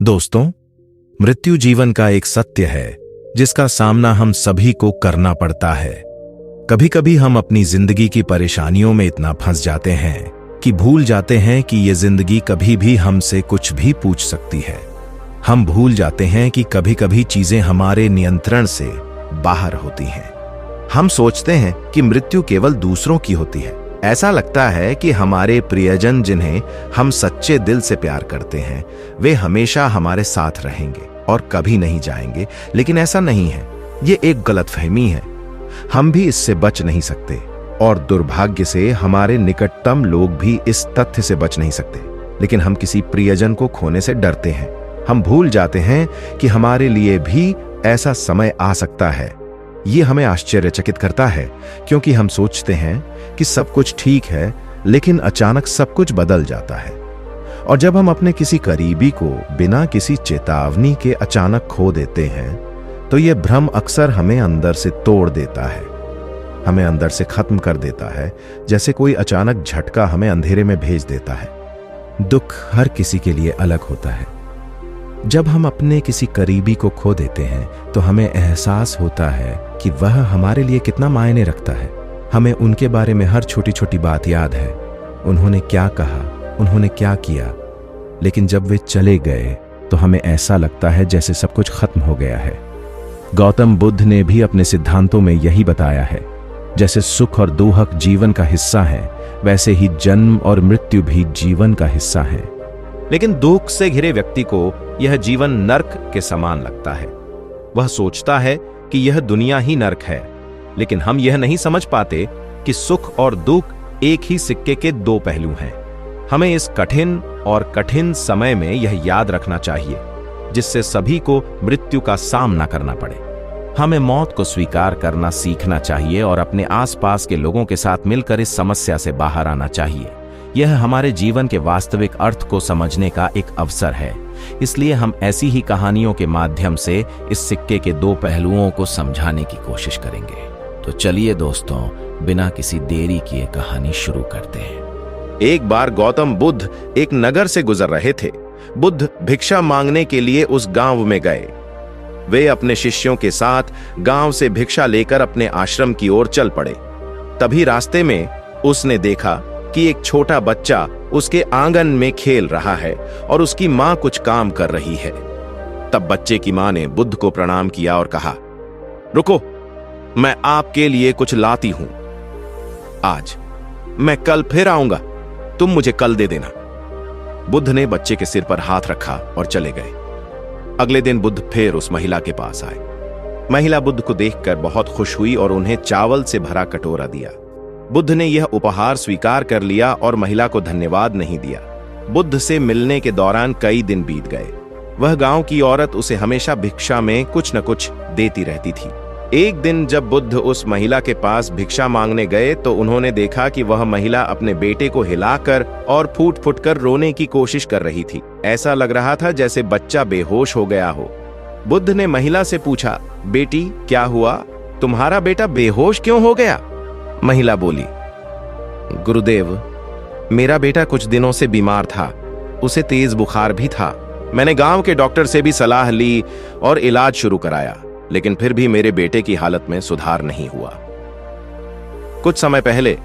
दोस्तों, मृत्यु जीवन का एक सत्य है जिसका सामना हम सभी को करना पड़ता है। कभी कभी हम अपनी जिंदगी की परेशानियों में इतना फंस जाते हैं कि भूल जाते हैं कि ये जिंदगी कभी भी हमसे कुछ भी पूछ सकती है। हम भूल जाते हैं कि कभी कभी चीजें हमारे नियंत्रण से बाहर होती हैं। हम सोचते हैं कि मृत्यु केवल दूसरों की होती है। ऐसा लगता है कि हमारे प्रियजन जिन्हें हम सच्चे दिल से प्यार करते हैं वे हमेशा हमारे साथ रहेंगे और कभी नहीं जाएंगे, लेकिन ऐसा नहीं है। ये एक गलतफहमी है। हम भी इससे बच नहीं सकते और दुर्भाग्य से हमारे निकटतम लोग भी इस तथ्य से बच नहीं सकते। लेकिन हम किसी प्रियजन को खोने से डरते हैं। हम भूल जाते हैं कि हमारे लिए भी ऐसा समय आ सकता है। ये हमें आश्चर्यचकित करता है क्योंकि हम सोचते हैं कि सब कुछ ठीक है, लेकिन अचानक सब कुछ बदल जाता है। और जब हम अपने किसी करीबी को बिना किसी चेतावनी के अचानक खो देते हैं तो यह भ्रम अक्सर हमें अंदर से तोड़ देता है, हमें अंदर से खत्म कर देता है, जैसे कोई अचानक झटका हमें अंधेरे में भेज देता है। दुख हर किसी के लिए अलग होता है। जब हम अपने किसी करीबी को खो देते हैं तो हमें एहसास होता है कि वह हमारे लिए कितना मायने रखता है। हमें उनके बारे में हर छोटी छोटी बात याद है, उन्होंने क्या कहा, उन्होंने क्या किया। लेकिन जब वे चले गए तो हमें ऐसा लगता है जैसे सब कुछ खत्म हो गया है। गौतम बुद्ध ने भी अपने सिद्धांतों में यही बताया है। जैसे सुख और दुख जीवन का हिस्सा है, वैसे ही जन्म और मृत्यु भी जीवन का हिस्सा है। लेकिन दुख से घिरे व्यक्ति को यह जीवन नर्क के समान लगता है। वह सोचता है कि यह दुनिया ही नर्क है, लेकिन हम यह नहीं समझ पाते कि सुख और दुख एक ही सिक्के के दो पहलू हैं। हमें इस कठिन समय में यह याद रखना चाहिए, जिससे सभी को मृत्यु का सामना करना पड़े। हमें मौत को स्वीकार करना सीखना चाहिए और अपने आसपास के लोगों के साथ मिलकर इस समस्या से बाहर आना चाहिए। यह हमारे जीवन के वास्तविक अर्थ को समझने का एक अवसर है। इसलिए हम ऐसी ही कहानियों के माध्यम से इस सिक्के के दो पहलुओं को समझाने की कोशिश करेंगे। तो चलिए दोस्तों, बिना किसी देरी किए कहानी शुरू करते हैं। एक बार गौतम बुद्ध एक नगर से गुजर रहे थे। बुद्ध भिक्षा मांगने के लिए उस गांव में गए। वे अपने शिष्यों के साथ गांव से भिक्षा लेकर अपने आश्रम की ओर चल पड़े। तभी रास्ते में उसने देखा कि एक छोटा बच्चा उसके आंगन में खेल रहा है और उसकी मां कुछ काम कर रही है। तब बच्चे की मां ने बुद्ध को प्रणाम किया और कहा, रुको, मैं आपके लिए कुछ लाती हूं। आज मैं कल फिर आऊंगा, तुम मुझे कल दे देना। बुद्ध ने बच्चे के सिर पर हाथ रखा और चले गए। अगले दिन बुद्ध फिर उस महिला के पास आए। महिला बुद्ध को देखकर बहुत खुश हुई और उन्हें चावल से भरा कटोरा दिया। बुद्ध ने यह उपहार स्वीकार कर लिया और महिला को धन्यवाद नहीं दिया। बुद्ध से मिलने के दौरान कई दिन बीत गए। वह गांव की औरत उसे हमेशा भिक्षा में कुछ न कुछ देती रहती थी। एक दिन जब बुद्ध उस महिला के पास भिक्षा मांगने गए तो उन्होंने देखा कि वह महिला अपने बेटे को हिलाकर और फूट फूट कर रोने की कोशिश कर रही थी। ऐसा लग रहा था जैसे बच्चा बेहोश हो गया हो। बुद्ध ने महिला से पूछा, बेटी क्या हुआ, तुम्हारा बेटा बेहोश क्यों हो गया? महिला बोली, गुरुदेव, मेरा बेटा कुछ दिनों से बीमार था, उसे तेज बुखार भी था। मैंने गांव के डॉक्टर से भी सलाह ली और इलाज शुरू कराया, लेकिन फिर भी मेरे बेटे की हालत में सुधार नहीं हुआ। कुछ समय पहले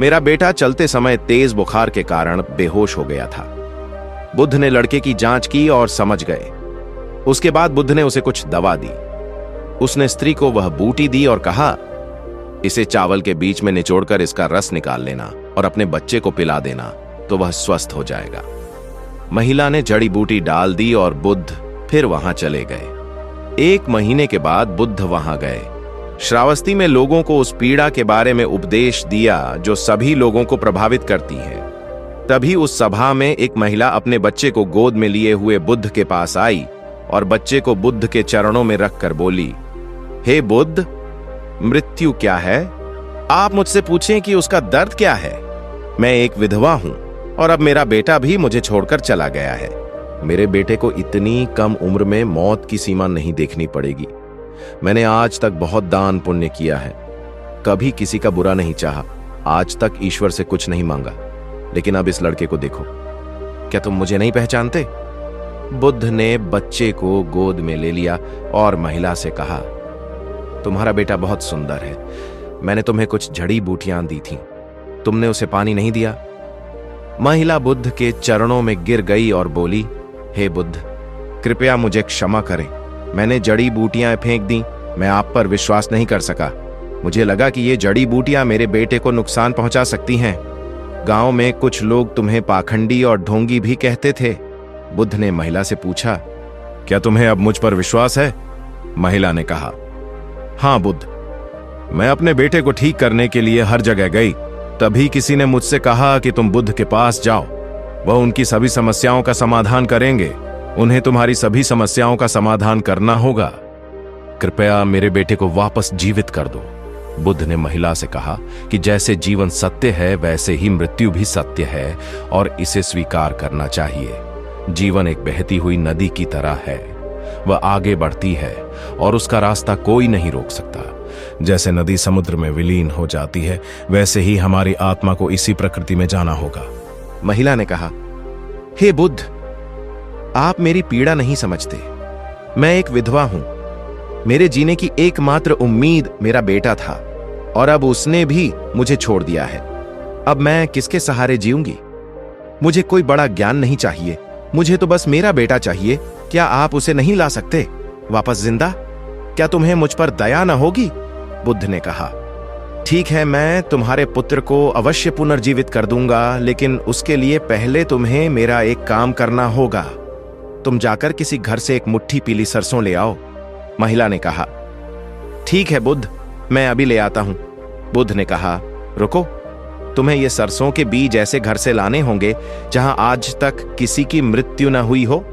मेरा बेटा चलते समय तेज बुखार के कारण बेहोश हो गया था। बुद्ध ने लड़के की जांच की और समझ गए। उसके बाद बुद्ध ने उसे कुछ दवा दी। उसने स्त्री को वह बूटी दी और कहा, इसे चावल के बीच में निचोड़कर इसका रस निकाल लेना और अपने बच्चे को पिला देना तो वह स्वस्थ हो जाएगा। महिला ने जड़ी बूटी डाल दी और बुद्ध फिर वहां चले गए। एक महीने के बाद बुद्ध वहां गए। श्रावस्ती में लोगों को उस पीड़ा के बारे में उपदेश दिया जो सभी लोगों को प्रभावित करती है। तभी उस सभा में एक महिला अपने बच्चे को गोद में लिए हुए बुद्ध के पास आई और बच्चे को बुद्ध के चरणों में रखकर बोली, हे बुद्ध, मृत्यु क्या है? आप मुझसे पूछें कि उसका दर्द क्या है। मैं एक विधवा हूं और अब मेरा बेटा भी मुझे छोड़कर चला गया है। मेरे बेटे को इतनी कम उम्र में मौत की सीमा नहीं देखनी पड़ेगी। मैंने आज तक बहुत दान पुण्य किया है, कभी किसी का बुरा नहीं चाहा, आज तक ईश्वर से कुछ नहीं मांगा। लेकिन अब इस लड़के को देखो, क्या तुम मुझे नहीं पहचानते? बुद्ध ने बच्चे को गोद में ले लिया और महिला से कहा, तुम्हारा बेटा बहुत सुंदर है। मैंने तुम्हें कुछ जड़ी बूटियां दी थीं, तुमने उसे पानी नहीं दिया। महिला बुद्ध के चरणों में गिर गई और बोली, हे बुद्ध, कृपया मुझे क्षमा करें। मैंने जड़ी बूटियां फेंक दी। मैं आप पर विश्वास नहीं कर सका। मुझे लगा कि ये जड़ी बूटियां मेरे बेटे को नुकसान पहुंचा सकती हैं। गांव में कुछ लोग तुम्हें पाखंडी और ढोंगी भी कहते थे। बुद्ध ने महिला से पूछा, क्या तुम्हें अब मुझ पर विश्वास है? महिला ने कहा, हां बुद्ध, मैं अपने बेटे को ठीक करने के लिए हर जगह गई। तभी किसी ने मुझसे कहा कि तुम बुद्ध के पास जाओ, वह उनकी सभी समस्याओं का समाधान करेंगे। उन्हें तुम्हारी सभी समस्याओं का समाधान करना होगा। कृपया मेरे बेटे को वापस जीवित कर दो। बुद्ध ने महिला से कहा कि जैसे जीवन सत्य है वैसे ही मृत्यु भी सत्य है और इसे स्वीकार करना चाहिए। जीवन एक बहती हुई नदी की तरह है, वह आगे बढ़ती है और उसका रास्ता कोई नहीं रोक सकता। जैसे नदी समुद्र में विलीन हो जाती है, वैसे ही हमारी आत्मा को इसी प्रकृति में जाना होगा। महिला ने कहा, हे बुद्ध, आप मेरी पीड़ा नहीं समझते। मैं एक विधवा हूं। मेरे जीने की एकमात्र उम्मीद मेरा बेटा था और अब उसने भी मुझे छोड़ दिया है। अब मैं किसके सहारे जीऊंगी? मुझे कोई बड़ा ज्ञान नहीं चाहिए, मुझे तो बस मेरा बेटा चाहिए। क्या आप उसे नहीं ला सकते वापस जिंदा? क्या तुम्हें मुझ पर दया न होगी? बुद्ध ने कहा, ठीक है, मैं तुम्हारे पुत्र को अवश्य पुनर्जीवित कर दूंगा, लेकिन उसके लिए पहले तुम्हें मेरा एक काम करना होगा। तुम जाकर किसी घर से एक मुट्ठी पीली सरसों ले आओ। महिला ने कहा, ठीक है बुद्ध, मैं अभी ले आता हूं। बुद्ध ने कहा, रुको, तुम्हें ये सरसों के बीज ऐसे घर से लाने होंगे जहां आज तक किसी की मृत्यु न हुई हो।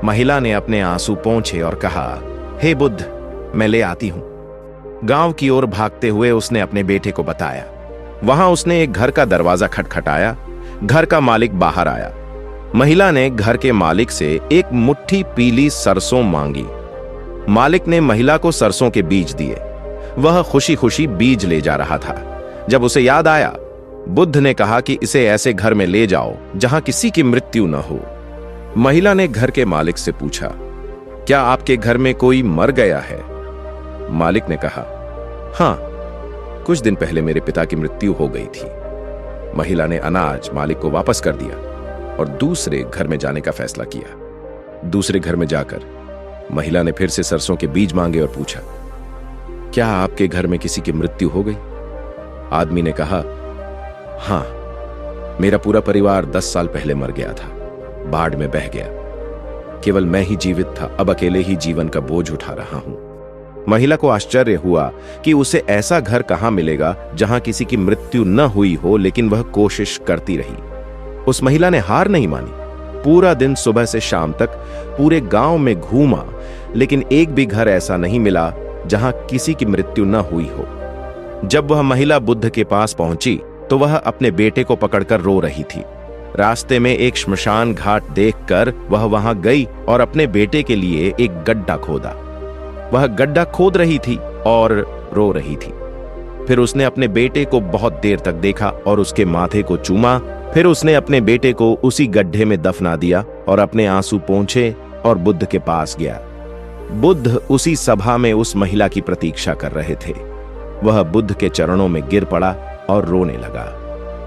महिला ने अपने आंसू पोंछे और कहा, हे बुद्ध, मैं ले आती हूं। गांव की ओर भागते हुए उसने अपने बेटे को बताया। वहां उसने एक घर का दरवाजा खटखटाया। घर का मालिक बाहर आया। महिला ने घर के मालिक से एक मुट्ठी पीली सरसों मांगी। मालिक ने महिला को सरसों के बीज दिए। वह खुशी खुशी बीज ले जा रहा था। जब उसे याद आया, बुद्ध ने कहा कि इसे ऐसे घर में ले जाओ जहां किसी की मृत्यु न हो। महिला ने घर के मालिक से पूछा, क्या आपके घर में कोई मर गया है? मालिक ने कहा, हां, कुछ दिन पहले मेरे पिता की मृत्यु हो गई थी। महिला ने अनाज मालिक को वापस कर दिया और दूसरे घर में जाने का फैसला किया। दूसरे घर में जाकर महिला ने फिर से सरसों के बीज मांगे और पूछा, क्या आपके घर में किसी की मृत्यु हो गई? आदमी ने कहा, हां, मेरा पूरा परिवार 10 साल पहले मर गया था, बाढ़ में बह गया। केवल मैं ही जीवित था। अब अकेले ही जीवन का बोझ उठा रहा हूं। महिला को आश्चर्य हुआ कि उसे ऐसा घर कहां मिलेगा जहां किसी की मृत्यु न हुई हो, लेकिन वह कोशिश करती रही। उस महिला ने हार नहीं मानी। पूरा दिन सुबह से शाम तक पूरे गांव में घूमा, लेकिन एक भी घर ऐसा नहीं मिला जहां किसी की मृत्यु न हुई हो। जब वह महिला बुद्ध के पास पहुंची तो वह अपने बेटे को पकड़कर रो रही थी। रास्ते में एक श्मशान घाट देखकर वह वहां गई और अपने बेटे के लिए एक गड्ढा खोदा। वह गड्ढा खोद रही थी और रो रही थी। फिर उसने अपने बेटे को बहुत देर तक देखा और उसके माथे को चूमा। फिर उसने अपने बेटे को उसी गड्ढे में दफना दिया और अपने आंसू पोंछे और बुद्ध के पास गया। बुद्ध उसी सभा में उस महिला की प्रतीक्षा कर रहे थे। वह बुद्ध के चरणों में गिर पड़ा और रोने लगा।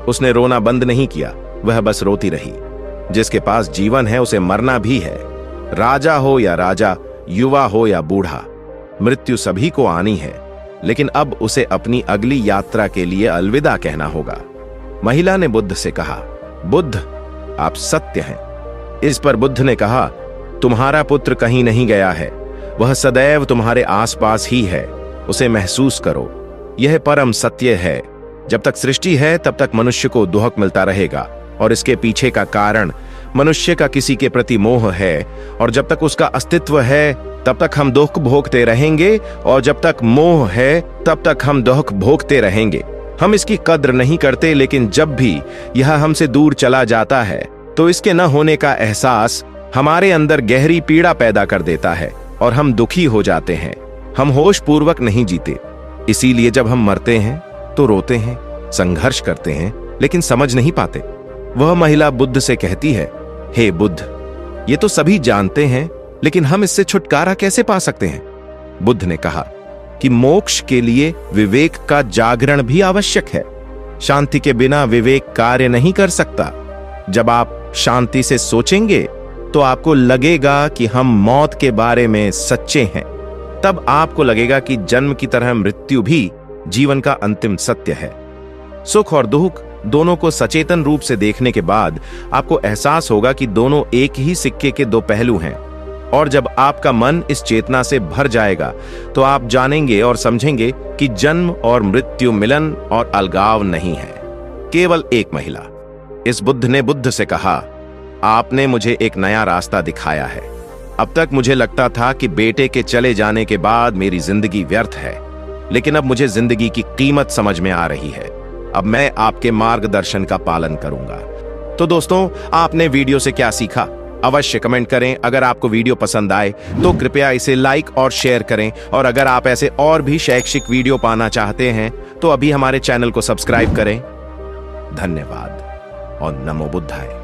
उसने रोना बंद नहीं किया, वह बस रोती रही। जिसके पास जीवन है उसे मरना भी है। राजा हो या राजा, युवा हो या बूढ़ा, मृत्यु सभी को आनी है, लेकिन अब उसे अपनी अगली यात्रा के लिए अलविदा कहना होगा। महिला ने बुद्ध से कहा, बुद्ध, आप सत्य हैं। इस पर बुद्ध ने कहा, तुम्हारा पुत्र कहीं नहीं गया है, वह सदैव तुम्हारे आसपास ही है। उसे महसूस करो, यह परम सत्य है। जब तक सृष्टि है तब तक मनुष्य को दुहक मिलता रहेगा और इसके पीछे का कारण मनुष्य का किसी के प्रति मोह है। और जब तक उसका अस्तित्व है तब तक हम दुख भोगते रहेंगे, और जब तक मोह है तब तक हम दुख भोगते रहेंगे। हम इसकी कद्र नहीं करते, लेकिन जब भी यह हमसे दूर चला जाता है तो इसके न होने का एहसास हमारे अंदर गहरी पीड़ा पैदा कर देता है और हम दुखी हो जाते हैं। हम होश पूर्वक नहीं जीते। इसीलिए जब हम मरते हैं तो रोते हैं, संघर्ष करते हैं, लेकिन समझ नहीं पाते। वह महिला बुद्ध से कहती है, हे बुद्ध, ये तो सभी जानते हैं, लेकिन हम इससे छुटकारा कैसे पा सकते हैं? बुद्ध ने कहा कि मोक्ष के लिए विवेक का जागरण भी आवश्यक है। शांति के बिना विवेक कार्य नहीं कर सकता। जब आप शांति से सोचेंगे तो आपको लगेगा कि हम मौत के बारे में सच्चे हैं। तब आपको लगेगा कि जन्म की तरह मृत्यु भी जीवन का अंतिम सत्य है। सुख और दुख दोनों को सचेतन रूप से देखने के बाद आपको एहसास होगा कि दोनों एक ही सिक्के के दो पहलू हैं। और जब आपका मन इस चेतना से भर जाएगा तो आप जानेंगे और समझेंगे कि जन्म और मृत्यु मिलन और अलगाव नहीं है, केवल एक महिला। इस बुद्ध ने बुद्ध से कहा, आपने मुझे एक नया रास्ता दिखाया है। अब तक मुझे लगता था कि बेटे के चले जाने के बाद मेरी जिंदगी व्यर्थ है, लेकिन अब मुझे जिंदगी की कीमत समझ में आ रही है। अब मैं आपके मार्गदर्शन का पालन करूंगा। तो दोस्तों, आपने वीडियो से क्या सीखा? अवश्य कमेंट करें। अगर आपको वीडियो पसंद आए तो कृपया इसे लाइक और शेयर करें। और अगर आप ऐसे और भी शैक्षिक वीडियो पाना चाहते हैं तो अभी हमारे चैनल को सब्सक्राइब करें। धन्यवाद और नमो बुद्धाय।